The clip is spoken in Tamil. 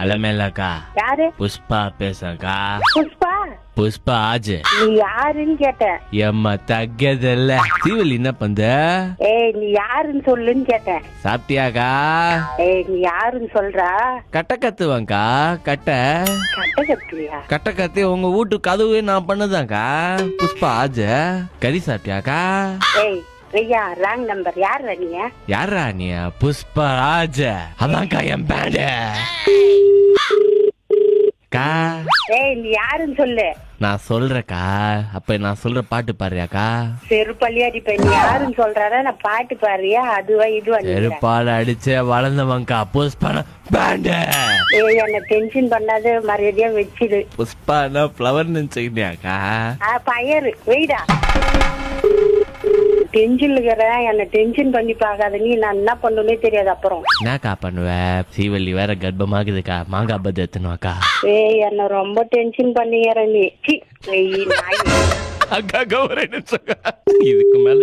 அலமேலாக்கா யாரு? புஷ்பா பேசக்கா. புஷ்பா? புஷ்பா ஆஜ். நீ யாருன்னு கேட்டேன். எம்மா தగ్గதில்ல. தீவலி என்ன பண்ற? ஏய் நீ யாருன்னு சொல்லுன்னு கேட்டேன். சாப்பிட்டியாக்கா? ஏய் நீ யாருன்னு சொல்றா? கட்ட கத்துவாங்கக்கா. கட்ட கத்துவியா? கட்ட கத்தி உங்க வீட்டு கதவு நான் பண்ணதாக்கா. புஷ்பா ஆஜ். கறி சாப்பிட்டியாக்கா? ஏய் ஐயா ராங் நம்பர். யார் நீங்க? யாரா நீ? புஷ்பா ஆஜ். அதான்க்கா என் பேண்டு. ஏய் நீ யாருன்னு சொல்லு. நான் சொல்றேக்கா. அப்ப நான் சொல்ற பாட்டு பாடுறியாக்கா? செருப்பள்ளியாடி இப்ப நீ யாருன்னு சொல்றாரா? நான் பாட்டு பாடுறியா? அதுவா இதுவா? செருப்பால அடிச்ச வளர்ந்தவங்கக்கா. புஷ்பான பேண்டு. ஏய் என்ன டென்ஷன் பண்ணாத, மரியாதையா வச்சிடு. புஷ்பானா ஃப்ளவர் நினைச்சுக்கிட்டியாக்கா? பயரு வெயிடா. டென்ஷன் என்ன டென்ஷன் பண்ணி பாக்காத. நீ நான் என்ன பண்ணுனே தெரியாது. அப்புறம் என்னக்கா பண்ணுவ? சீவல்லி வேற கர்ப்பமாகுதுக்கா. மாங்காய் பத்து எத்தணும்க்கா. ஏய் என்ன ரொம்ப டென்ஷன் பண்ணிக்கிற நீ. அக்கா அக்கா கௌரவ இதுக்கு மேல